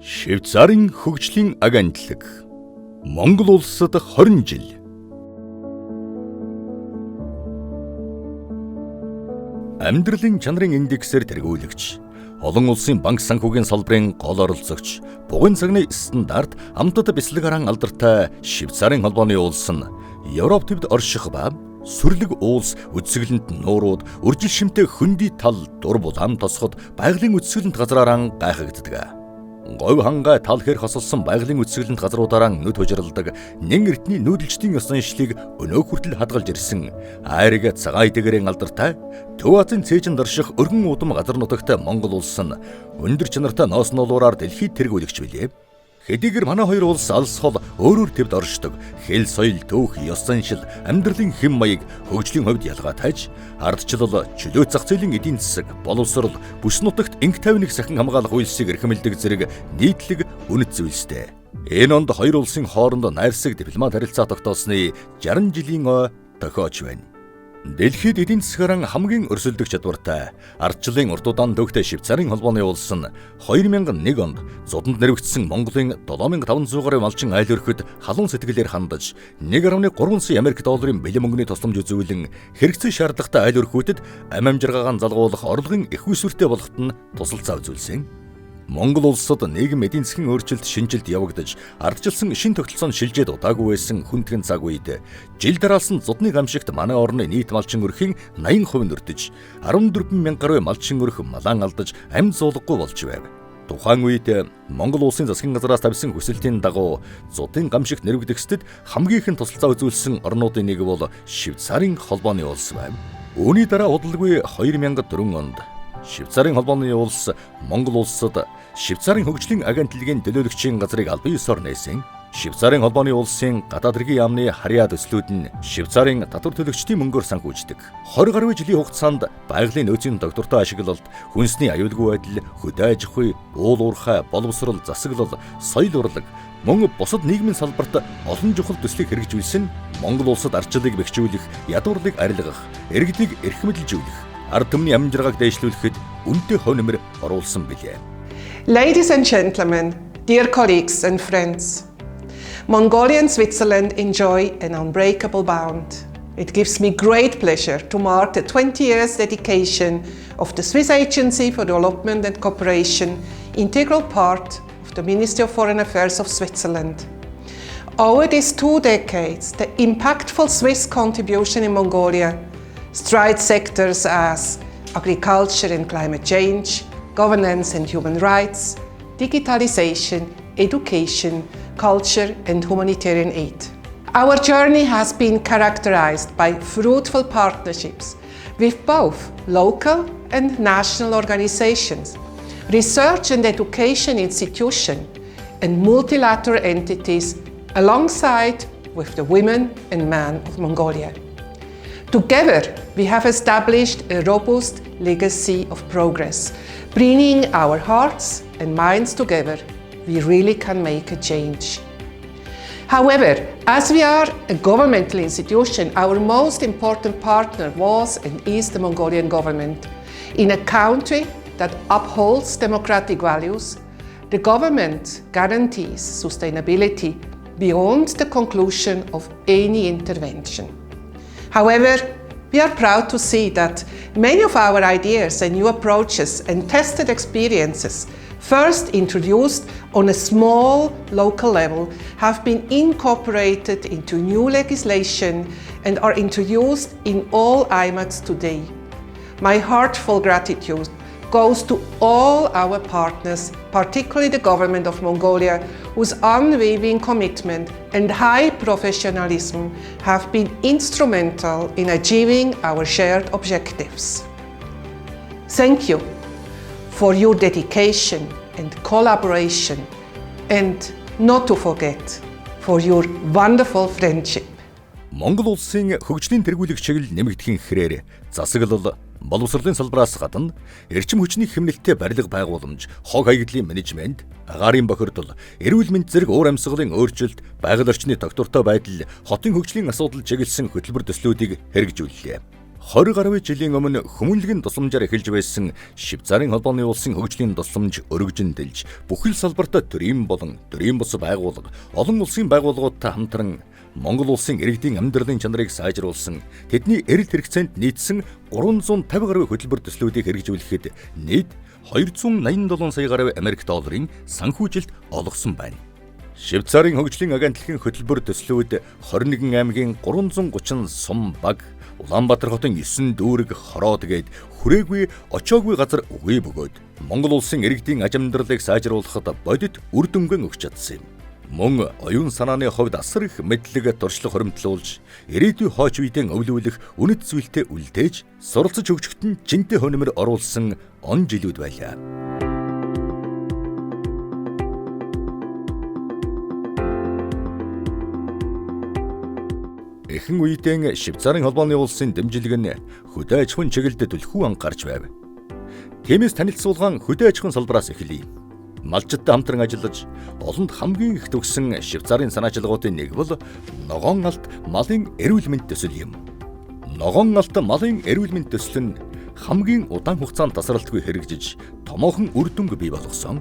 Швейцарын хөгжлийн агентлаг Монгол улсад 20 жил. Амьдралын чанарын индексээр тэргүүлэгч, олон улсын банк санхүүгийн салбарын гол оролцогч, бугын цагны стандарт амтад бяцлаг хараан алдартай Швейцарын холбооны улс нь Европ төвд орших ба сүрлэг уулс үдсгэлэнт нуурууд үржил шимтэй хөндөй тал дур булаан тосход байгалийн үдсгэлэнт газраараа гайхагддаг. Говь хангай тал хэр хосолсон байгалийн үдсгэлэнт газруудаараа нүд хожирладаг нэн эртний нүүдэлчдийн ёс заншлыг өнөө хүртэл хадгалж ирсэн айраг цагаан идэгэрийн алдартай Төв Азийн цээжинд орших өргөн удам газар нутагтай Монгол улс нь өндөр чанартай ноос нуулуураар дэлхийд тэргүүлэгч билээ. Хэдийгээр манай хоёр улс алс хол өөрөөр төвд оршдог хэл соёл төөх ёс заншил амьдралын хэм маяг хөгжлийн хувьд ялгаатай ч ардчлал чөлөө зах зээлийн эдийн засаг боловсрол бүс нутагт инх тайвныг сахин хамгаалах үйлсийг эрхэмлдэг зэрэг нийтлэг үнэт зүйлстэй. Энэ онд хоёр улсын хооронд найрсаг дипломат харилцаа тогтоосны 60 жилийн тохиож байна. Дэлхийд эдийн засгаараа хамгийн өрсөлдөх чадвартай ардчлалын урд удаан төвхтэй Швейцарын холбооны улс нь 2001 онд зодонд нэрвэгдсэн Монголын 7500 гаруй малчин айл өрхөд халуун сэтгэлээр хандаж 1.3 сая Америк долларын бэлэн мөнгөний тусламж үзүүлэн хэрэгцээ шаардлагатай айл өрхүүдэд амь амжиргаагаан залгуулах орлогын их усвэртэй болоход нь тусалцаа үзүүлсэн. Монгол улсад нийгэм эдийн засгийн өөрчлөлт шинжилт явагдаж ардчилсан шин тогтолцоонд шилжээд удаагүй байсан хүндхэн цаг үед жил дараалсан зодны гамшигт манай орны нийт малчин өрхийн 80% нүрдэж 14 мянган гаруй малчин өрх малаан алдаж амь зуулгагүй болж байв. Тухайн үед Монгол улсын засгийн газраас тавьсан хүсэлтийн дагуу зодын гамшигт нэрвэгдэхсэд хамгийн ихэн тусалцаа үзүүлсэн орнуудын нэг бол Швейцарын холбооны улс байв. Үүний дараа удалгүй 2004 онд Швейцарын холбооны улс Монгол улсад Швейцарын хөгжлийн агентлагийн төлөөлөгчийн газрыг албан ёсоор нээсэн. Швейцарын холбооны улсын гадаад хэргийн яамны харьяа төслүүд нь Швейцарын татвар төлөгчдийн мөнгөөр санхүүждэг. 20 гаруй жилийн хугацаанд байгалийн нөөцийн доктортой ашиглалт, хүнсний аюулгүй байдал, хөдөө аж ахуй, уул уурхай, боловсрол, засаглал, соёл урлаг мөн бусад нийгмийн салбарт олон чухал төслийг хэрэгжүүлсэн Монгол улсад ардчлалыг бэхжүүлэх, ядуурлыг арилгах, иргэдийг эрхмэлжүүлэх, ард түмний амжиргааг дэвшлүүлэхэд үнэтэй хов нэмэр оруулсан билээ. Ladies and gentlemen, dear colleagues and friends, Mongolia and Switzerland enjoy an unbreakable bond. It gives me great pleasure to mark the 20 years dedication of the Swiss Agency for Development and Cooperation, integral part of the Ministry of Foreign Affairs of Switzerland. Over these 2 decades, the impactful Swiss contribution in Mongolia strides sectors as agriculture and climate change, governance and human rights, digitalization, education, culture and humanitarian aid. Our journey has been characterized by fruitful partnerships with both local and national organizations, research and education institutions, and multilateral entities alongside with the women and men of Mongolia. Together, we have established a robust legacy of progress. Bringing our hearts and minds together, we really can make a change. However, as we are a governmental institution, our most important partner was and is the Mongolian government. In a country that upholds democratic values, the government guarantees sustainability beyond the conclusion of any intervention. However, we are proud to see that many of our ideas and new approaches and tested experiences, first introduced on a small local level, have been incorporated into new legislation and are introduced in all IMACs today. My heartfelt gratitude goes to all our partners, particularly the government of Mongolia, whose unwavering commitment and high professionalism have been instrumental in achieving our shared objectives. Thank you for your dedication and collaboration, and not to forget, for your wonderful friendship. Монгол улсын хөгжлийн тэргүүлэх чиглэл нэмэгдэхийн хэрээр засаглал, боловсролын салбараас гадна эрчим хүчний хэмнэлттэй барилга байгууламж, хог хаягдлын менежмент, агаарын бохирдол, эрүүл мэнд зэрэг уур амьсгалын өөрчлөлт, байгаль орчны тогтвортой байдал, хотын хөгжлийн асуудал чиглэсэн хөтөлбөр төслүүдийг хэрэгжүүллээ. 20 гаруй жилийн өмнө хүмүүнлэгийн тусламжаар эхэлж байсан Швейцарын холбооны улсын хөгжлийн тусламж өргөжөндөлж бүхэл салбарт төрийн болон төрийн бус байгууллага, олон улсын байгууллагуудтай хамтран Монгол улсын иргэдийн амьдралын чанарыг сайжруулсан, тэдний эрэлт хэрэгцээнд нийцсэн 350 гаруй хөтөлбөр төслүүдийг хэрэгжүүлэхэд нийт 287 сая гаруй Америк долларын санхүүжилт олгосон байна. Швейцарын хөгжлийн агентлагийн хөтөлбөр төслүүд 21 аймгийн 330 сум баг, Улаанбаатар хотын 9 дүүрэг хороод гээд хүрээгүй очоогүй газар үгүй бөгөөд Монгол улсын иргэдийн аж амьдралыг сайжруулахад бодит үр дүнгээ өгч чадсан юм. Мөн оюун санааны хувьд асар их мэдлэг туршлага хоримтлуулж, ирээдүйн хойч үеийн өвлүүлэх үнэт зүйлтэй үлдээж, суралцж хөгжөхөд нь жинтэй хономор оруулсан он жилүүд байлаа. Эхэн үеийн Швейцарын холбооны улсын дэмжлэг нь хөдөө аж ахуйн чиглэлд түлхүү анхаарч байв. Тиймээс танилцуулгаан хөдөө аж ахуйн салбараас эхэлье. Малчидтай хамтран ажиллаж, олонд хамгийн их төгссөн Швейцарын санаачлагуудын нэг бол ногоон алт малын эрүүл мэнд төсөл юм. Ногоон алт малын эрүүл мэнд төсөл нь хамгийн удаан хугацаанд тасралтгүй хэрэгжиж, томоохон үр дүнг бий болгосон.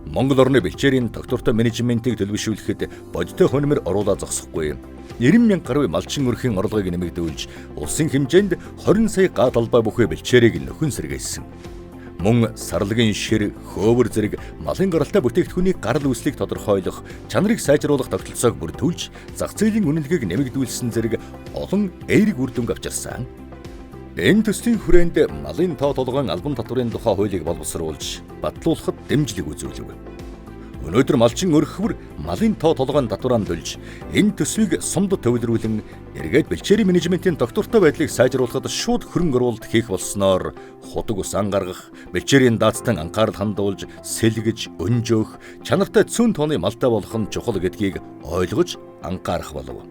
Монгол орны бэлчээрийн доктортой менежментийг төлөвшүүлэхэд бодиттой хономор оруулаад зогсохгүй. 90 мянга гаруй малчин өрхийн орлогыг нэмэгдүүлж, улсын хэмжээнд 20 сая га талбай бүхий бэлчээрийг нөхөн сэргээсэн. Мөн сарлагын шир, хөөвөр зэрэг малын гаралтай бүтээгдэхүүний гарал үүслийг тодорхойлох, чанарыг сайжруулах тогтолцоог бүрдүүлж, зах зээлийн үнэлгээг нэмэгдүүлсэн зэрэг олон эерэг үр дүнг авчирсан. Энэ төслийн хүрээнд малын тоо толгойн албан татварын тухай хуулийг боловсруулж, батлуулахад дэмжлэг үзүүлв. Өнөөдөр малчин өрхөвөр малын тоо толгойн татвараанд дулж, энэ төсвийг сумд төвлөрүүлэн эргээд бэлчээрийн менежментийн доктортой байдлыг сайжруулахад шууд хөрөнгө оруулалт хийх болсноор худаг ус ангаргах, бэлчээрийн даацтан анхаарал хандуулж, сэлгэж, өнжөөх, чанартай цөөн тооны малтай болох нь чухал гэдгийг ойлгож анхаарах болов.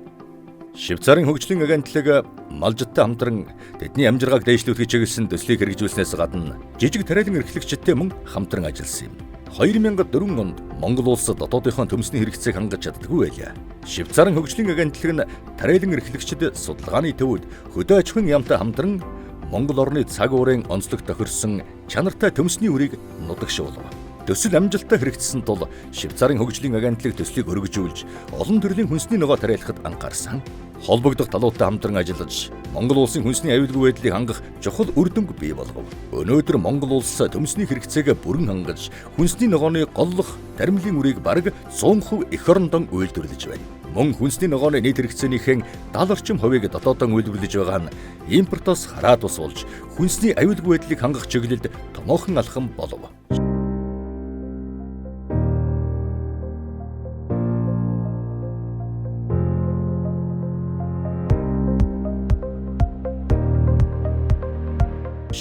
Швейцарын хөгжлийн агентлаг малжидтай хамтран тэдний амжиргааг дээшлүүлэхийг чиглэсэн төслийг хэрэгжүүлснээс гадна жижиг тариалан эрхлэгчтэй мөн хамтран ажилласан юм. 2004 онд Монгол улс дотоодынхон төмсний хэрэгцээг хангаж чаддаггүй байлаа. Швейцарын хөгжлийн агентлаг нь тариалан эрхлэгчид судалгааны төвөд хөдөө аж ахуйн яамтай хамтран Монгол орны цаг уурын онцлог тохирсон чанартай төмсний үрийг нутагшуулв. Төсөл амжилттай хэрэгжсэн тул Швейцарын хөгжлийн агентлаг төслийг өргөжүүлж, олон төрлийн хүнсний ногоо тариалахад анхаарсан. Холбогдох талуудтай хамтран ажиллаж, Монгол улсын хүнсний аюулгүй байдлыг хангах чухал үр дүнг бий болгов. Өнөөдөр Монгол улс төмсний хэрэгцээг бүрэн хангаж, хүнсний ногооны голлох, таримлын үрийг бараг 100% эх орондон үйлдвэрлэж байна. Мөн хүнсний ногооны нийт хэрэгцээнийхэн 70 орчим хувийг дотоодон үйлдвэрлэж байгаа нь импортоос хараад ус болж, хүнсний аюулгүй байдлыг хангах чиглэлд томоохон алхам болов.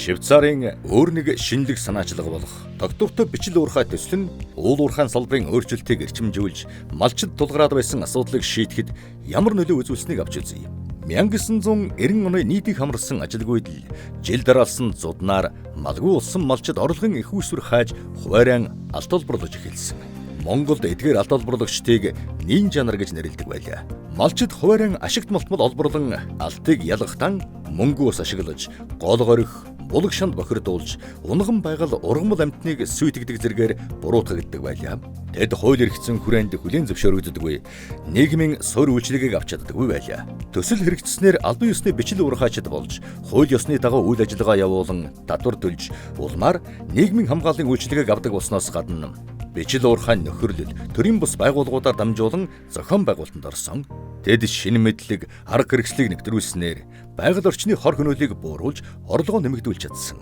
Швейцарын өөр нэг шинэлэг санаачлага болох доктортой бичил уурхай төсөл нь уул уурхайн салбарын өөрчлөлтийг эрчимжүүлж, малчид тулгараад байсан асуудлыг шийдэхэд ямар нөлөө үзүүлснийг авч үзье. 1990 оны нийтийг хамарсан ажилгүйд л жил дараалсан зуднаар малгүй улсан малчид орлогын их үүсвэр хааж хуваарийн алт олборлож эхэлсэн. Монголд эдгээр алт олборлагчдыг нийн жанр гэж нэрлэдэг байлаа. Малчид хуваарийн ашигт малтмал олборлон алтыг ялгахтан мөнгө ус ашиглаж, гол горих, булаг шанд бохирдуулж, унган байгаль ургамал амьтныг сүйтгэдэг зэргээр буруутгагддаг байлаа. Тэд хууль эрхцэн хүрээнд хүлээн зөвшөөрөгддөггүй, нийгмийн суурь үйлчлэгийг авч чаддаггүй байлаа. Төсөл хэрэгжснээр албан ёсны бичил уурхайчд болж, хууль ёсны дагуу үйл ажиллагаа явуулан татвар төлж, улмаар нийгмийн хамгааллын үйлчлэгийг авдаг болсноос гадна бичил уурхайн нөхөрлөл, төрийн бус байгууллагуудаар дамжуулан зохион байгуулалтанд орсон. Тэд шинэ мэдлэг, арга хэрэгслийг нэвтрүүлснээр байгаль орчны хор хөнөөлийг бууруулж, орлогоо нэмэгдүүлж чадсан.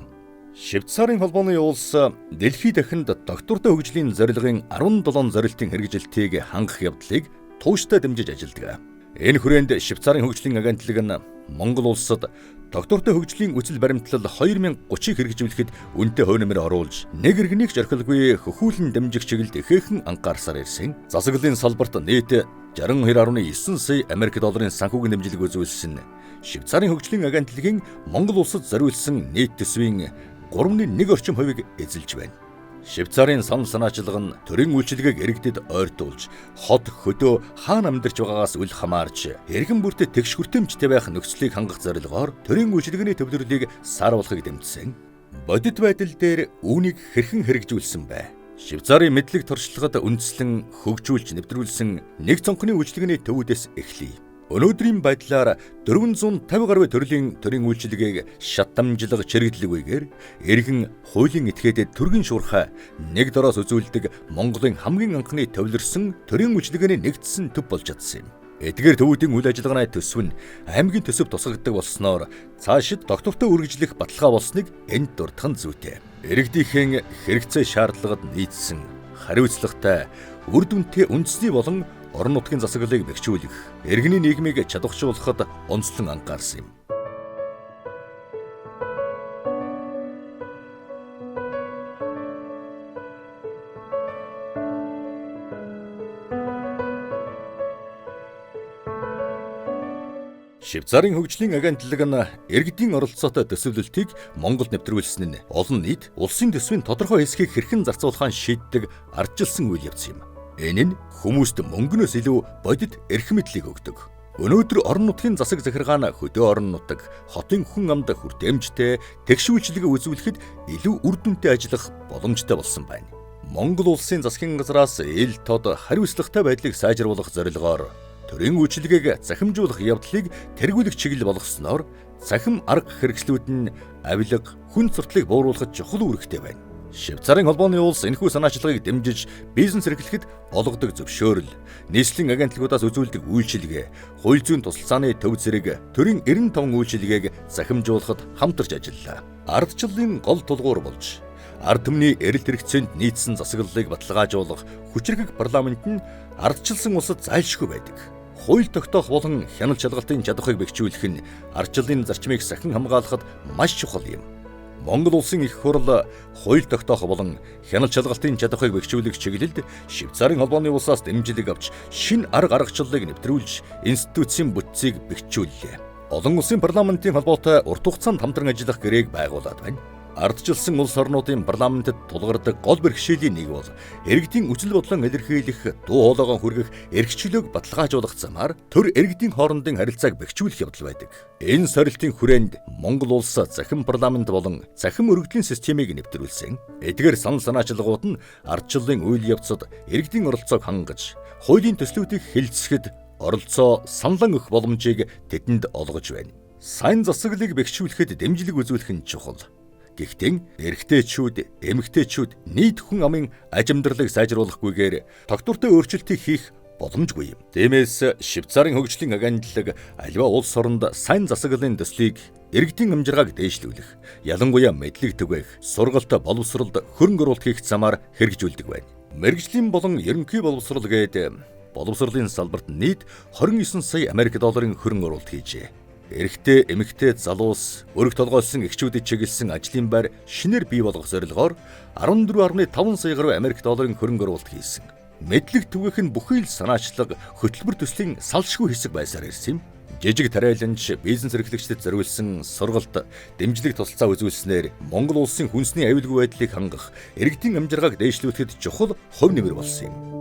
Швейцарын холбооны улс дэлхийд дахинд доктортой хөгжлийн зорилгын 17 зорилтын хэрэгжилтийг хангах явдлыг тууштай дэмжиж ажилладаг. Энэ хүрээнд Швейцарын хөгжлийн агентлаг нь Монгол улсад доктортой хөгжлийн үсэл баримтлал 2030-ыг хэрэгжүүлэхэд үнэтэй хономор оруулж, нэг иргэнийг зорхилгүй хөхүүлэн дэмжих чиглэлд ихээхэн анхаарсаар ирсэн. Засаглалын салбарт нийт 62.9 сая Америк долларын санхүүгийн дэмжлэг үзүүлсэн Швейцарын хөгжлийн агентлагийн Монгол улсад зориулсан нийт төсвийн 3.1 орчим хувийг эзэлж байна. Швейцарын санал санаачлага нь төрийн үйлчилгээг иргэдэд ойртуулж, хот хөдөө хаана амьдарч байгаагаас үл хамаарч, эргэн бүртээ тэгш хүртээмжтэй байх нөхцөлийг хангах зорилгоор төрийн үйлчилгээний төвлөрлийг сааруулахыг дэмжсэн. Бодит байдал дээр үүнийг хэрхэн хэрэгжүүлсэн бэ? Швейцарын мэдлэг туршлагад үндэслэн хөгжүүлж нэвтрүүлсэн нэг цонхны үйлчилгээний төвүүдээс эхлэе. Өнөөдрийн байдлаар 450 гаруй төрлийн төрийн үйлчилгээг шатамжлага чирэгдлэгүйгээр эргэн хуулийн этгээдэд төргийн шуурхай нэг дороос үзүүлдэг Монголын хамгийн анхны төвлөрсөн төрийн үйлчилгээний нэгдсэн төв болж чадсан юм. Эдгээр төвүүдийн үйл ажиллагааны төсөв нь аймгийн төсөв тусгагддаг болсноор цаашид доктортой үргэлжлэх баталгаа болсныг энд дурдах нь зүйтэй. Иргэдийнхэн хэрэгцээ шаардлагад нийцсэн хариуцлагатай үр дүнтэй үндэсний болон орон нутгийн засаглалыг бэхжүүлэх, иргэний нийгмийг чадваржуулахад онцлон анхаарсан юм. Швейцарын хөгжлийн агентлаг нь иргэдийн оролцоотой төсөвлөлтийг Монголд нэвтрүүлсэн нь олон нийт улсын төсвийн тодорхой хэсгийг хэрхэн зарцуулахаа шийддэг ардчилсан үйл явц юм. Энэ нь хүмүүст мөнгөнөөс илүү бодит эрх мэдлийг өгдөг. Өнөөдөр орон нутгийн засаг захиргаан хөдөө орон нутаг, хотын хүн амд хүртээмжтэй тэгшүүлжлэгээ үзүүлэхэд илүү үр дүнтэй ажиллах боломжтой болсон байна. Монгол улсын засгийн газраас ил тод хариуцлагатай байдлыг сайжруулах зорилгоор төрийн үйлчилгээг захимжуулах явдлыг тэргүүлэх чиглэл болгосноор цахим арга хэрэгслүүд нь авилга, хүн сурталыг бууруулахад чухал үүрэгтэй байна. Швейцарын холбооны улс энэхүү санаачлагыг дэмжиж бизнес эрхлэхэд олгодог зөвшөөрөл, нийслэлийн агентлагуудаас үзүүлдэг үйлчилгээ, хууль зүйн тусалцааны төв зэрэг төрийн 95 үйлчилгээг захимжуулахад хамтарч ажиллалаа. Ардчлалын гол тулгуур болж ард түмний эрэлт хэрэгцээнд нийцсэн засаглалыг баталгаажуулах хүчирхэг парламент нь ардчилсан улсад зайлшгүй байдаг. Хууль тогтоох болон хяналт шалгалтын чадварыг бэхжүүлэх нь ардчлалын зарчмыг сахин хамгаалахад маш чухал юм. Монгол улсын их хурл хууль тогтоох болон хяналт шалгалтын чадварыг бэхжүүлэх чиглэлд Швейцарын холбооны улсаас дэмжлэг авч шинэ арга аргачлалыг нэвтрүүлж институцийн бүтцийг бэхжүүллээ. Олон улсын парламентын холбоотой урт хугацаанд хамтран ажиллах гэрээг байгуулад байна. Ардчилсан улс орнуудын парламентэд тулгардаг гол бэрхшээлийн нэг бол иргэдийн үжил бодлон илэрхийлэх, дуу хоолойгоо хүргэх эрхчлөөг баталгаажуулах замаар төр иргэдийн хоорондын харилцааг бэхжүүлэх явдал байдаг. Энэ сорилтын хүрээнд Монгол улс захим парламент болон захим өргөдлийн системийг нэвтрүүлсэн. Эдгээр санал санаачлагууд нь ардчлалын үйл явцад иргэдийн оролцоог хангаж, хуулийн төслүүдийг хэлэлцэхэд оролцоо саналан өгөх боломжийг тэдэнд олгож байна. Сайн засаглалыг бэхжүүлэхэд дэмжлэг үзүүлэх нь чухал. Гэхдээ эрэгтэйчүүд, эмэгтэйчүүд нийт хүн амын аж амьдралыг сайжруулахгүйгээр тогтвортой өөрчлөлтийг хийх боломжгүй юм. Тиймээс Швейцарын хөгжлийн агентлаг аливаа улс оронд сайн засаглалын төслийг иргэдийн амжиргааг дээшлүүлэх, ялангуяа мэдлэг түгээх, сургалт, боловсролд хөрөнгө оруулалт хийх замаар хэрэгжүүлдэг байна. Мэргэжлийн болон ерөнхий боловсрол гээд боловсролын салбарт нийт 29 сая Америк долларын хөрөнгө оруулалт хийжээ. Эрэгтэй, эмэгтэй, залуус, өрг толгойлсон эхчүүдэд чиглэсэн ажлын байр шинээр бий болгох зорилгоор 14.5 сая гаруй Америк долларын хөрөнгө оруулалт хийсэн. Мэдлэг түгээх нь бүхий л санаачлаг, хөтөлбөр төслийн салшгүй хэсэг байсаар ирсэн юм. Жижиг тариаланч, бизнес эрхлэгчдэд зориулсан сургалт, дэмжлэг тусалцаа үзүүлснээр Монгол улсын хүнсний аюулгүй байдлыг хангах, иргэдийн амжиргааг дээшлүүлэхэд чухал хувь нэмэр болсон юм.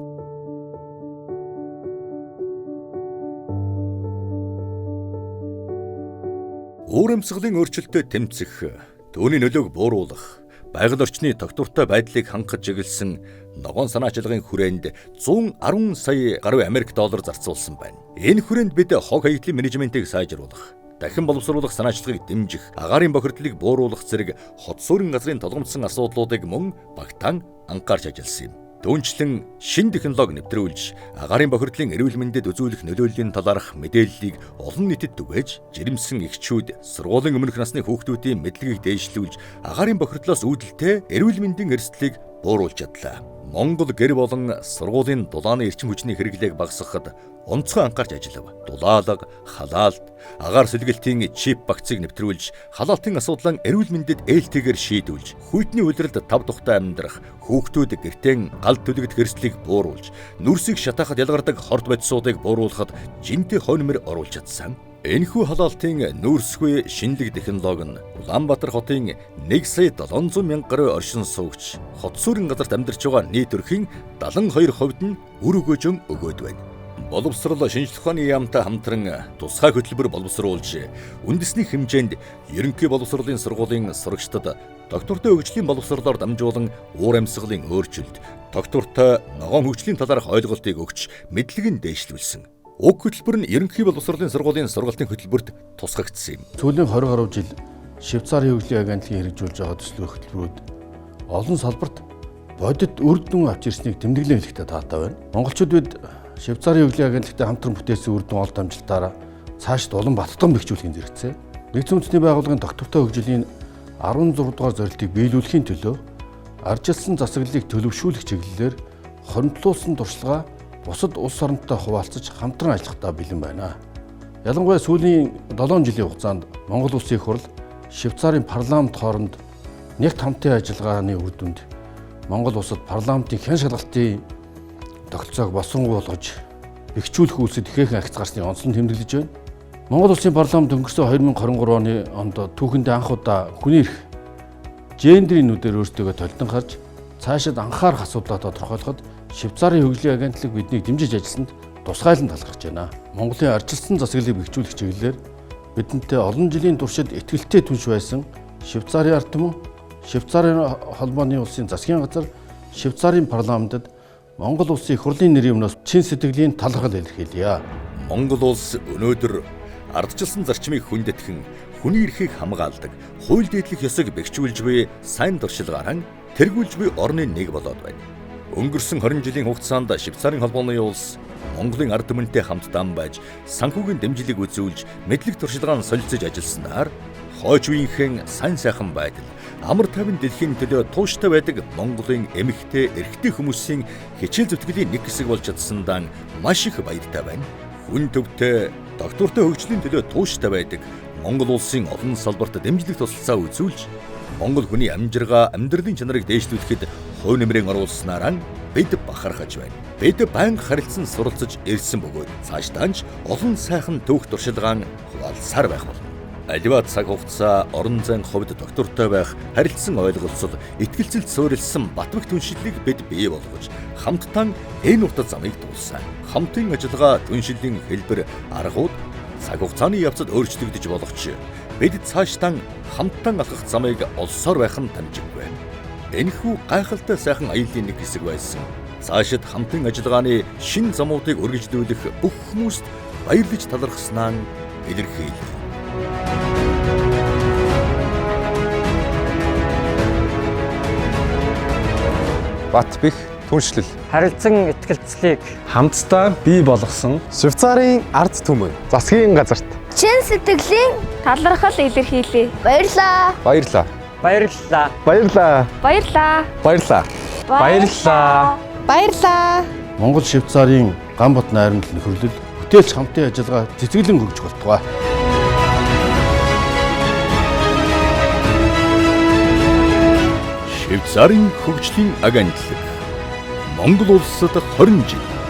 Уур амьсгалын өөрчлөлтөд тэмцэх, түүний нөлөөг бууруулах, байгаль орчны тогтвортой байдлыг хангах чиглэсэн ногоон санаачлагын хүрээнд 110 сая гаруй Америк доллар зарцуулсан байна. Энэ хүрээнд бид хог хаягдлын менежментийг сайжруулах, дахин боловсруулах санаачлагыг дэмжих, агаарын бохирдлыг бууруулах зэрэг хот суурин газрын толгомдсон асуудлуудыг мөн багтаан анхаарч ажилласан юм. Түүнчлэн шин технологи нэвтрүүлж, агаарын бохирдлын эрүүл мэндэд үзүүлэх нөлөөллийн талаарх мэдээллийг олон нийтэд түгээж, жирэмсэн эхчүүд, сургуулийн өмнөх насны хүүхдүүдийн мэдлэгийг дээшлүүлж, агаарын бохирдлоос үүдэлтэй эрүүл мэндийн эрсдлийг бууруулж чадлаа. Монгол гэр болон сургуулийн дулааны эрчим хүчний хэрэглээг багасгахад онцгой анхаарч ажиллав. Дулаалга, халаалт, агаар сүлгэлтийн чип багцыг нэвтрүүлж, халаалтын асуудлаа эрүүл мэндэд ээлтэйгээр шийдүүлж, хүйтний улиралд тав тухтай амьдрах, хүүхдүүд гэртээ гал түлэгт хэрслийг бууруулж, нүрсийг шатаахад ялгардаг хорт бодисуудыг бууруулахад жинтэй хоньмор оруулж чадсан. Энэхүү халаалтын нүүрсгүй шинэлэг технологи нь Улаанбаатар хотын 1,700,000 гаруй оршин суугч, хот сүрэн газарт амьдарч байгаа нийт өрхийн 72% нь үр өгөөжөн өгөөд байна. Боловсрол шинжлэх ухааны яамтай хамтран тусгай хөтөлбөр боловсруулж, үндэсний хэмжээнд ерөнхий боловсролын сургуулийн сурагчдад доктортой хөгжлийн боловсролоор дамжуулан уур амьсгалын өөрчлөлт, доктортой ногоон хөгжлийн талаарх ойлголтыг өгч, мэдлэг нь дээшлүүлсэн. Уг хөтөлбөр нь ерөнхий боловсролын сургуулийн сургалтын хөтөлбөрт тусгагдсан юм. Сүүлийн 20 гаруй жил Швейцарын хөгжлийн агентлагийн хэрэгжүүлж байгаа төслийн хөтөлбөрүүд олон салбарт бодит үр дүн авч ирснийг тэмдэглэн хэлэхдээ таатай байна. Монголчууд бид Швейцарын хөгжлийн агентлагтай хамтран бүтээсэн үр дүн олд амжилтаараа цаашд улам баттган бэхжүүлэхийн зэрэгцээ. Нэгдсэн үндэсний байгууллагын доктортой хөгжлийн 16 дугаар зорилтыг биелүүлэхийн төлөө арчилсан засаглалыг төлөвшүүлэх чиглэлээр хоригдлуулсан туршлагаа бусад улс оронтой хуваалцаж хамтран ажиллахдаа бэлэн байна. Ялангуяа сүүлийн 7 жилийн хугацаанд Монгол Улсын их хурл Швейцарын парламент хооронд нэгт хамтын ажиллагааны үр дүнд Монгол улсад парламентын хэн шалгалтын тогтолцоог босонгуй болгож бэхжүүлэх үйлсэд ихээхэн агц гарсны онцлог тэмдэглэж байна. Монгол Улсын парламент өнгөрсөн 2023 онд түүхэндээ анх удаа хүний эрх, гендрийн нүдээр өөртөө толдон харж цаашид анхаарах асуудлаа тодорхойлоход Швейцарын хөгжлийн агентлаг биднийг дэмжиж ажилласанд тусгайлан талархаж байна. Монголын арчилсан засаглалыг бэхжүүлэх чиглэлээр бидэнтэй олон жилийн туршид итгэлтэй түнш байсан Швейцарын ард түмэн, Швейцарын холбооны улсын засгийн газар, Швейцарын парламентод Монгол улсын их хурлын нэрийн өмнөөс чин сэтгэлийн талархал илэрхийлье. Монгол улс өнөөдөр ардчилсан зарчмыг хүндэтгэн, хүний эрхийг хамгаалдаг, хууль дэдлэх ёсыг бэхжүүлж буй сайн туршилгаараа тэргүүлж буй орны нэг болоод байна. Өнгөрсөн 20 жилийн хугацаанд Швейцарын холбооны улс Монголын ард түмэнтэй хамт дан байж санхүүгийн дэмжлэг үзүүлж мэдлэг туршилгаан солилцож ажилласнаар хойч үеийнхэн сайн сайхан байдал, амар тайван дэлхийн төлөө тууштай байдаг Монголын эмэгтэй, эрэгтэй хүмүүсийн хичээл зүтгэлийн нэг хэсэг болж чадсандаа маш их баяртай байна. Хүн төвтэй, доктортой хөгжлийн төлөө тууштай байдаг Монгол улсын олон салбарт дэмжлэг тусалцаа үзүүлж, Монгол хүний амжиргаа, амьдралын чанарыг дээшлүүлэхэд хувь нэмрээ оруулснараа бид бахархаж байна. Бид байнга харилцан суралцаж ирсэн бөгөөд цаашдаач олон сайхан түүх туршилгаан хуваалцсаар байх болно. Аливаа цаг хугацаа орон зайн хувьд доктортой байх, харилцсан ойлголцол, итгэлцэлд суурилсан батбах түншлэлийг бид бий болгож, хамтдаа энэ урт замыг дуулсан. Хамтын ажиллагаа, түншлэлийн хэлбэр, аргууд цаг хугацааны явцад өөрчлөгдөж болох ч бид цаашдаа хамтдаа алхах замыг олсоор байх нь дамжиггүй. Энэхүү гайхалтай сайхан аяллаа нэг хэсэг байсан. Цаашид хамтын ажиллагааны шин замуудыг үргэлжлүүлэх бүх хүмүүст баярлаж талархснаа илэрхийлье. Батбих түншлэл, харилцан итгэлцлийг хамтдаа бий болгосон Швейцарын ард түмэн засгийн газарт чин сэтгэлийн талархал илэрхийлье. Баярлаа. баярлаа. баярлалаа. Баярлаа. Баярлаа. Баярлаа. Баярлалаа. Баярлаа. Монгол Швейцарын ган бот найрамдал нөхөрлөл бүтээлч хамтын ажиллагаа цэцгэлэн хөгжих болтугай. Швейцарын хөгжлийн агентлаг Монгол улсад 20 жил